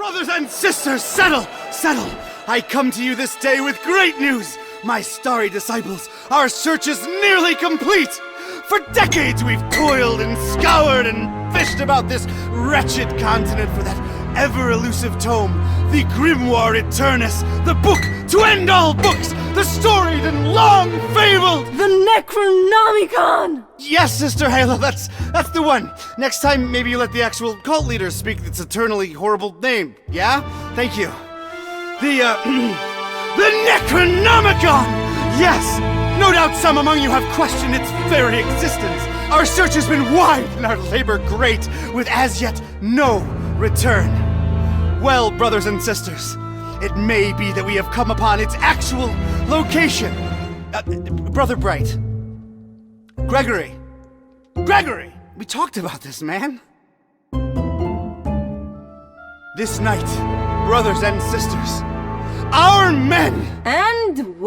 Brothers and sisters, settle! I come to you this day with great news! My starry disciples, our search is nearly complete! For decades we've toiled and scoured and fished about this wretched continent for that ever-elusive tome, the Grimoire Eternus, the book to end all books, the storied and long-fabled... The Necronomicon! Yes, Sister Halo, that's the one. Next time, maybe you let the actual cult leader speak its eternally horrible name, yeah? Thank you. The Necronomicon! Yes! No doubt some among you have questioned its very existence. Our search has been wide and our labor great, with as yet no return. Well, brothers and sisters, it may be that we have come upon its actual location. Brother Bright. Gregory, we talked about this, man. This night, brothers and sisters, our men and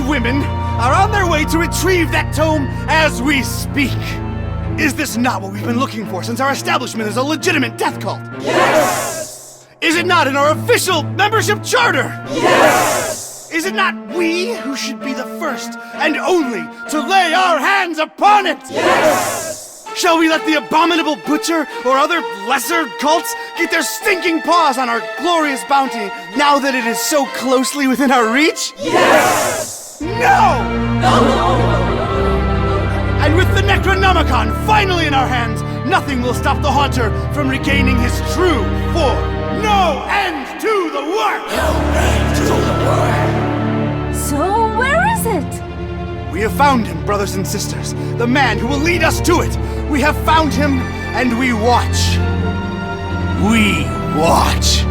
women are on their way to retrieve that tome as we speak. Is this not what we've been looking for since our establishment is a legitimate death cult? Yes! Is it not in our official membership charter? Yes! Is it not we who should be the first and only to lay our hands upon it? Yes! Shall we let the abominable butcher or other lesser cults get their stinking paws on our glorious bounty now that it is so closely within our reach? Yes! No! No! And with the Necronomicon finally in our hands, nothing will stop the Haunter from regaining his true form. No end to the work! No end to the work! So where is it? We have found him, brothers and sisters. The man who will lead us to it. We have found him, and we watch. We watch.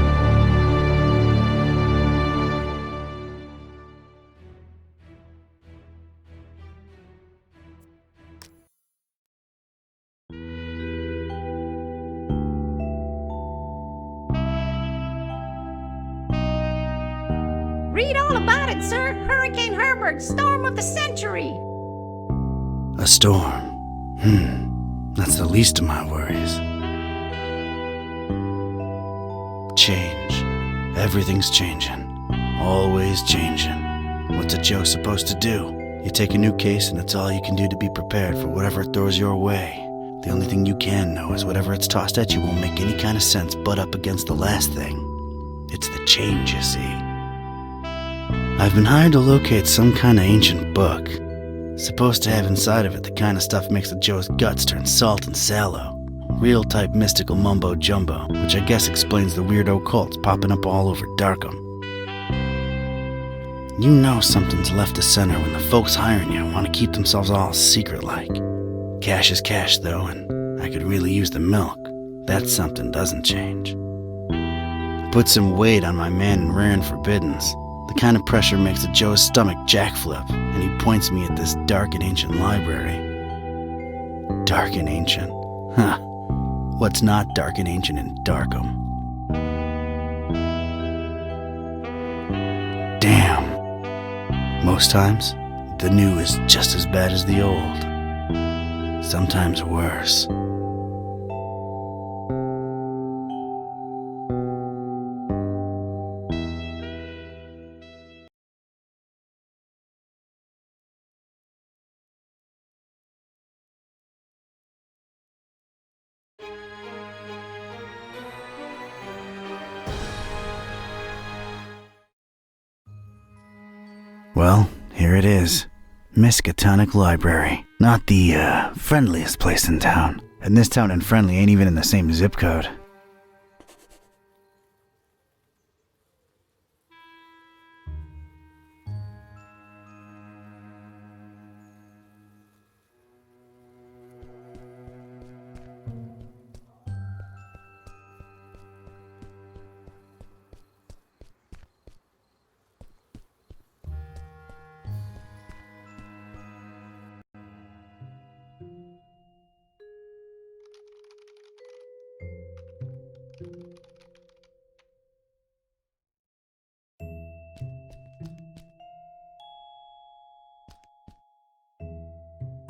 Read all about it, sir. Hurricane Herbert, storm of the century. A storm. That's the least of my worries. Change. Everything's changing. Always changing. What's a Joe supposed to do? You take a new case and it's all you can do to be prepared for whatever it throws your way. The only thing you can know is whatever it's tossed at you won't make any kind of sense butt up against the last thing. It's the change, you see. I've been hired to locate some kind of ancient book. Supposed to have inside of it the kind of stuff makes the Joe's guts turn salt and sallow. Real type mystical mumbo jumbo, which I guess explains the weirdo cults popping up all over Darkham. You know something's left to center when the folks hiring you want to keep themselves all secret-like. Cash is cash, though, and I could really use the milk. That something doesn't change. Put some weight on my man in rare and forbiddens. The kind of pressure makes the Joe's stomach jackflip, and he points me at this dark and ancient library. Dark and ancient? Huh. What's not dark and ancient in Darkham? Damn. Most times, the new is just as bad as the old. Sometimes worse. Well, here it is. Miskatonic Library. Not the, friendliest place in town. And this town and friendly ain't even in the same zip code.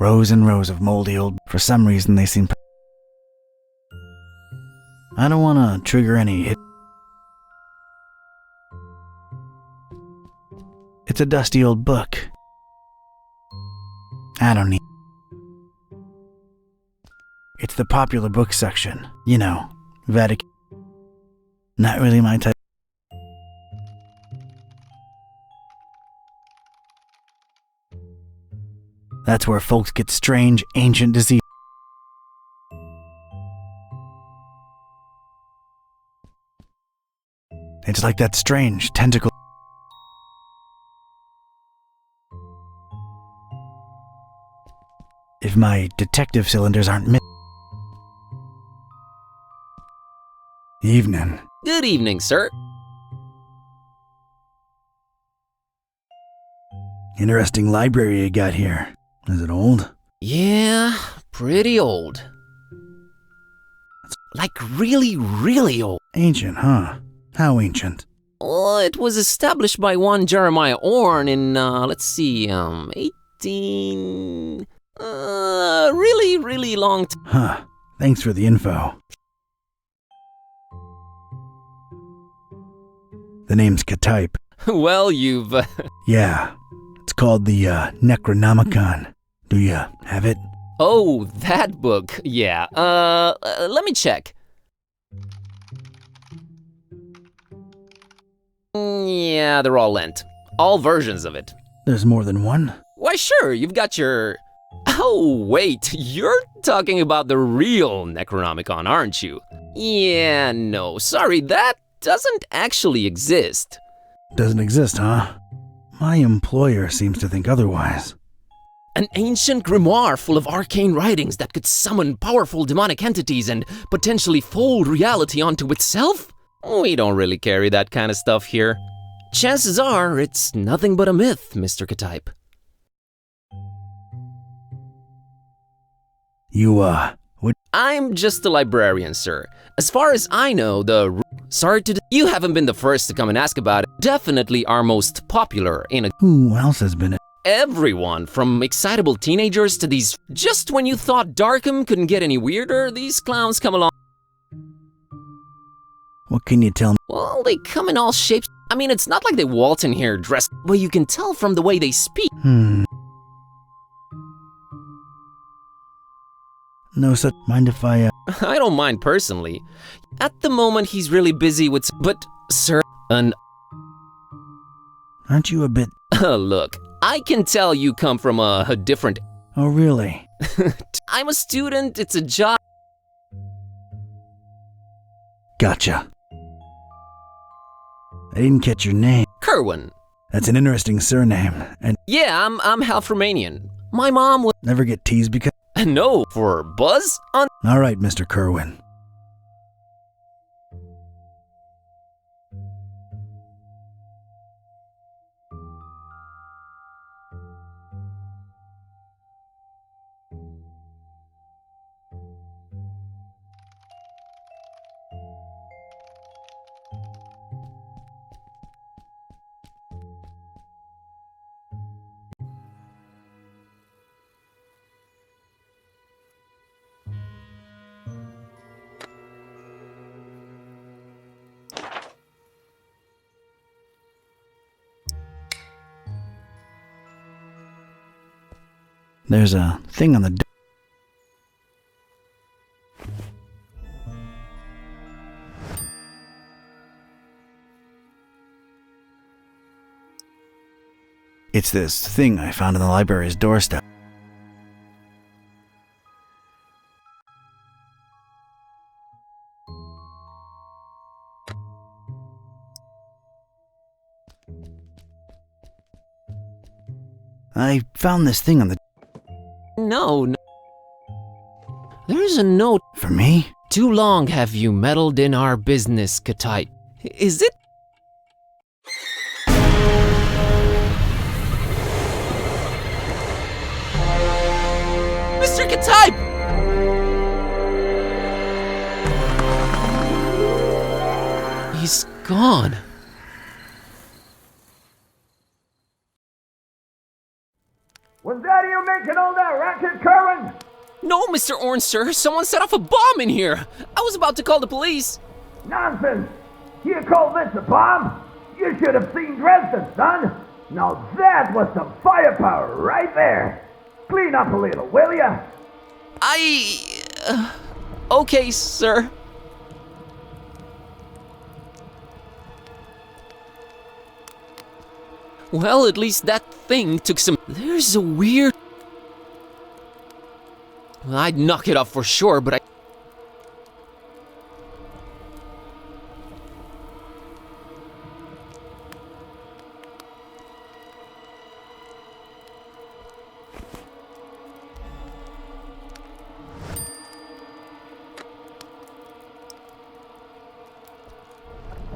Rows and rows of moldy old... For some reason they seem... I don't want to trigger any hit. It's a dusty old book. I don't need. It's the popular book section. You know, Vatican. Not really my type. That's where folks get strange, ancient disease. It's like that strange tentacle. If my detective cylinders aren't Evening. Good evening, sir. Interesting library you got here. Is it old? Yeah, pretty old. Like really, really old. Ancient, huh? How ancient? Well, it was established by one Jeremiah Orne in, 18... really, really long time. Huh. Thanks for the info. The name's Ketype. Well, you've... Yeah. It's called the Necronomicon. Do you have it? Oh, that book. Yeah. Let me check. Yeah, they're all lent. All versions of it. There's more than one? Why, sure, you've got your... Oh, wait, you're talking about the real Necronomicon, aren't you? Yeah, no, sorry, that doesn't actually exist. Doesn't exist, huh? My employer seems to think otherwise. An ancient grimoire full of arcane writings that could summon powerful demonic entities and potentially fold reality onto itself? We don't really carry that kind of stuff here. Chances are, it's nothing but a myth, Mr. Kitteh. You, what? I'm just a librarian, sir. As far as I know, Sorry to... You haven't been the first to come and ask about it. Definitely our most popular in a... Who else has been it? Everyone, from excitable teenagers to these... Just when you thought Darkham couldn't get any weirder, these clowns come along. What can you tell me? Well, they come in all shapes. I mean, it's not like they waltz in here dressed, but you can tell from the way they speak. No such... Mind if I, I don't mind personally. At the moment, he's really busy with... But, sir, Aren't you a bit... Look, I can tell you come from a different... Oh, really? I'm a student, it's a job... Gotcha. I didn't catch your name. Kerwan. That's an interesting surname, and... Yeah, I'm half Romanian. My mom was... Never get teased because... No, for Buzz? All right, Mr. Kerwan. There's a thing on the... It's this thing I found on the library's doorstep. I found this thing on the... No. There's a note. For me? Too long have you meddled in our business, Ketype. Is it? Mr. Ketype! He's gone. Was that you making all that racket, Kerwan? No, Mr. Orange, sir. Someone set off a bomb in here. I was about to call the police. Nonsense! You call this a bomb? You should have seen Dresden, son! Now that was some firepower right there! Clean up a little, will ya? Okay, sir. Well, at least that thing took some... There's a weird... I'd knock it off for sure, but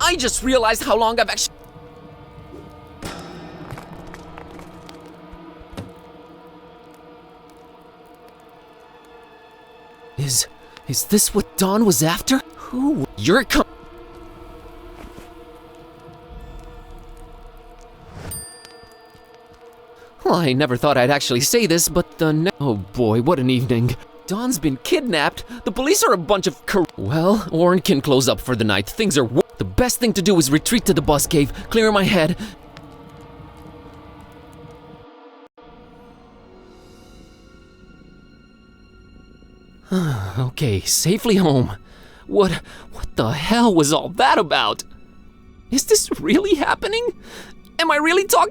I just realized how long I've actually... Is this what Dawn was after? Who? You're Well, I never thought I'd actually say this, but oh boy, what an evening. Dawn's been kidnapped. The police are a bunch of Well, Warren can close up for the night. Things are The best thing to do is retreat to the bus cave, clear my head. Okay, safely home. What the hell was all that about? Is this really happening? Am I really talking